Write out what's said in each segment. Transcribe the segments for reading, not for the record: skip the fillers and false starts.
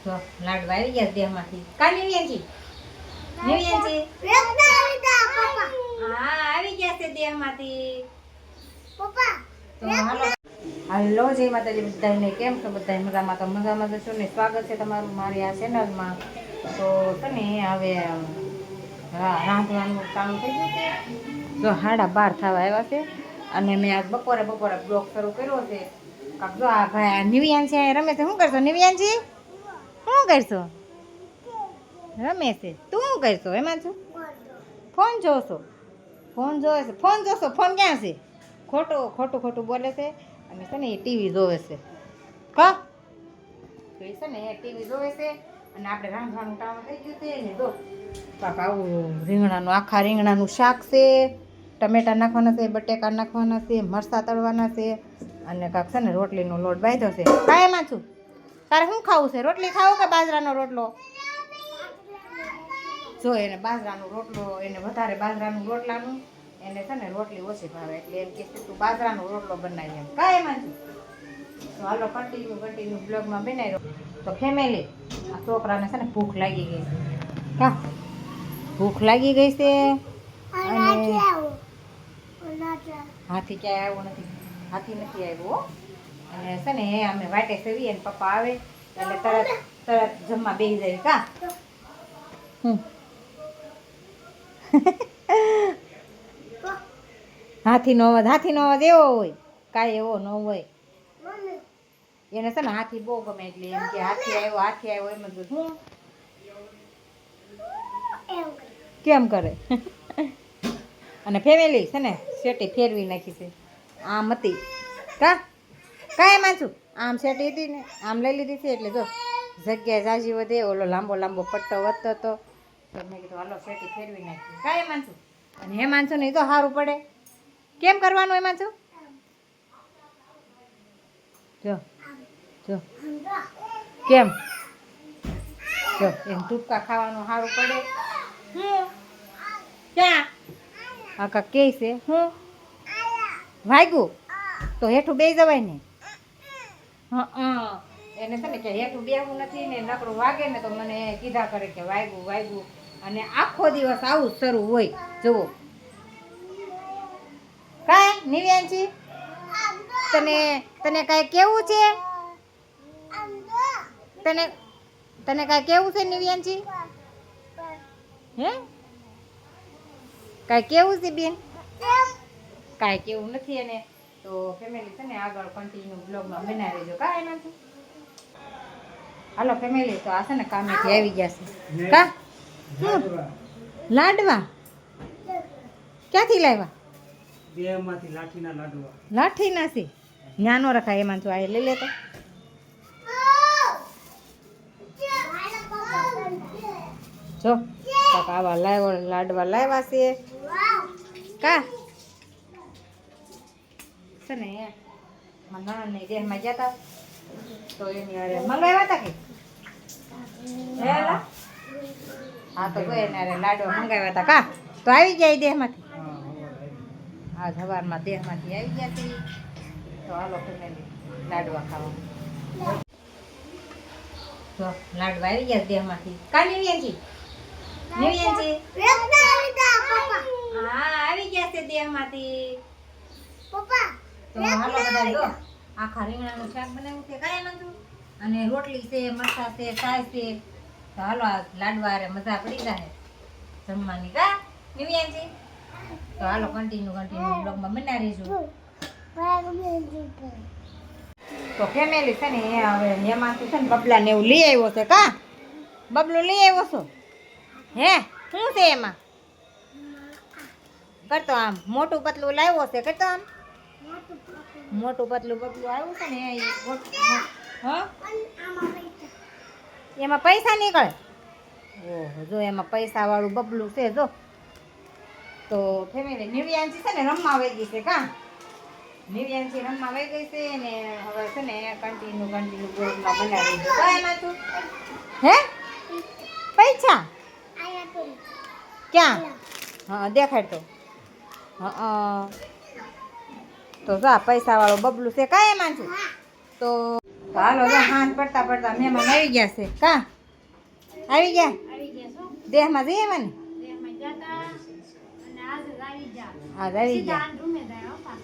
તો લાડવા આવી ગયા દેહમાંથી. કા નિવ્યાનજી? નિવ્યાનજી હા આવી ગયા છે દેહમાંથી. પપ્પા તો હાલો જય માતાજી બધાને. કેમ છો બધા? મજામાં? તો મજામાં જશો ને. સ્વાગત છે તમારું મારી આ ચેનલમાં. તો તને હવે રાંધવાનું ચાલુ થઈ ગયું છે. જો 12:30 થવા આવ્યા છે અને મેં આજ બપોરે બ્લોગ શરૂ કર્યો છે. જો આ ભાઈ નિવ્યાન છે રમે છે. શું કરશો નિવ્યાનજી? શું કરશો? રમે છે. તું શું કરશો? એમાં છું ફોન જોશો? ફોન જોવે છે. ફોન જોશો? ફોન ક્યાં છે? ખોટું બોલે છે અને છે ને એ ટીવી જોવે છે. કા તો એ છે ને એ ટીવી જોવે છે અને આપણે રાંધવાનું ટાણું થઈ ગયું છે ને. જો પાપા આવું આખા રીંગણાનું શાક છે, ટમેટા નાખવાના છે, બટેકા નાખવાના છે, મરચાં તળવાના છે અને કાંક છે ને રોટલીનો લોટ બાંધ્યો છે. કાંઈમાં છું? તારે શું ખાવું છે? રોટલી ખાવું કે બાજરાનો રોટલો? જો એને બાજરાનો રોટલો, એને વધારે બાજરાનું રોટલાનું, એને છે ને રોટલી ઓછી ભાવે એટલે એમ કે તું બાજરાનો રોટલો બનાવી. એમ કાંઈમાં છું? તો હાલો કન્ટિન્યુ બ્લોગમાં બનાવ્યો. તો ફેમિલી આ છોકરાને છે ને ભૂખ લાગી ગઈ છે. કા ભૂખ લાગી ગઈ છે અને હાથી ક્યાંય આવ્યો નથી. હાથી નથી આવ્યો અને છે ને અમે વાટે સેવીએ ને પપ્પા આવે એટલે તરત જમવા બેસી જાય. કા હાથીનો અવાજ એવો હોય, કાંઈ એવો ન હોય. એને છે ને હાથી બહુ ગમે એટલે એમ કે હાથી આવ્યો એમ જ હું કેમ કરે. અને ફેમિલી છે ને શેટી ફેરવી નાખી છે. આમ હતી કાંઈ છું આમ શેટી હતી ને આમ લઈ લીધી છે એટલે જો જગ્યાએ જાજી વધે. ઓલો લાંબો પટ્ટો વધતો હતો તો મેં કીધું હાલો શેટી ફેરવી નાખી. કાંઈ છું અને હેમાંછું નહીં તો સારું પડે. કેમ કરવાનું એમાં છું? જો કેમ જો એમ ટૂપકા ખાવાનું સારું પડે. ક્યાં આકા કે છે હું વાગ્યું તો હેઠું બે જવાય ને. એને છે ને કે હેઠું બેવું નથી ને નકરું વાગે ને તો મને કીધા કરે કે વાગ્યું અને આખો દિવસ આવું શરૂ હોય. જુઓ કાંઈ નિવ્યાનજી તને કાંઈ કેવું છે? તને કાંઈ કેવું છે નિવ્યાનજી? હે કાંઈ કેવું છે બેન? કાંઈ કેવું નથી એને. તો ફેમિલી છે ને આગળ કન્ટિન્યુ બ્લોગમાં બનાવી રહેજો. કાંઈ એમાં છે. હાલો ફેમિલી તો આ છે ને કામેથી આવી ગયા છે. કા લાડવા ક્યાંથી લાવ્યા? બેમાંથી લાઠીના લાડવા. લાઠીના છે? ન્યાનો રખાય એમાં જો આ લઈ લેતો. જો કાકા આવા લાડવા લાવ્યા છે. કા છે ને મારા નણંદની દેહમાં ગયા હતા તો એની અરે મંગાવ્યા હતા કે હા તો કોઈ એને અરે લાડવા મંગાવ્યા હતા. કા તો આવી ગયા દેહમાંથી. આજ સવારમાં દેહમાંથી આવી ગયા હતી. તો હાલો ફેમિલી લાડવા ખાવા. તો લાડવા આવી ગયા દેહમાંથી. કા નિવ્યાનજી હા આવી ગયા છે દેહમાંથી. તો હાલો બધા જો આખા રીંગણાનું શાક બનાવ્યું છે. કાંઈ નાખું અને રોટલી છે, મરચાં છે, છાશ છે. તો હાલો આ લાડવા અરે મજા પડી જાય જમવાની. કા નિવ્યાનજી? તો હાલો કન્ટિન્યુ બ્લોગમાં બનાવી રહીશું. તો ફેમિલી છે ને હવે એમાંથી છે ને બબલાને એવું લઈ આવ્યો છે. કા બબલું લઈ આવ્યો છો? હે શું છે એમાં? કરતો આમ મોટું પતલું લાવ્યો છે. કરતો આમ મોટું પતલું બબલું આવ્યું છે ને એમાં પૈસા નીકળે. ઓહો જો એમાં પૈસા વાળું બબલું છે. જો તો ફેમિલી નિવ્યાનજી છે ને રમવા વહી ગઈ છે. કા નિવ્યાનજી રમવા વહી ગઈ છે ને હવે છે ને કન્ટિન્યુ બ્લોગમાં બનાવી દો. એમાં તું હે પૈસા ક્યાં? હા દેખાડ તો. તો જા પૈસા વાળું બબલું છે. કાંઈ એમાં છું તો હાલો જો હાથ પડતા પડતા મહેમાન આવી ગયા છે કા આવી ગયા દેહમાં જઈએ મને આજ આવી ગયા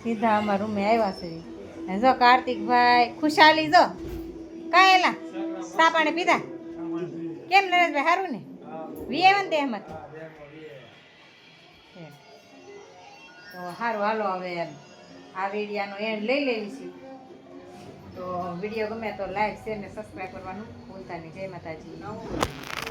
સીધા અમારા રૂમે આવ્યા છે અને જો કાર્તિકભાઈ ખુશાલી જો કાંઈ એલા ચા પાણી પીધા કેમ નરેશભાઈ સારું ને વી આવ્યા ને દેહમાંથી તો સારું હાલો હવે આ વિડીયાનો એન્ડ લઈ લેવી છે તો વિડીયો ગમે તો લાઈક શેર ને સબસ્ક્રાઈબ કરવાનું ભૂલતા નહીં. જય માતાજી.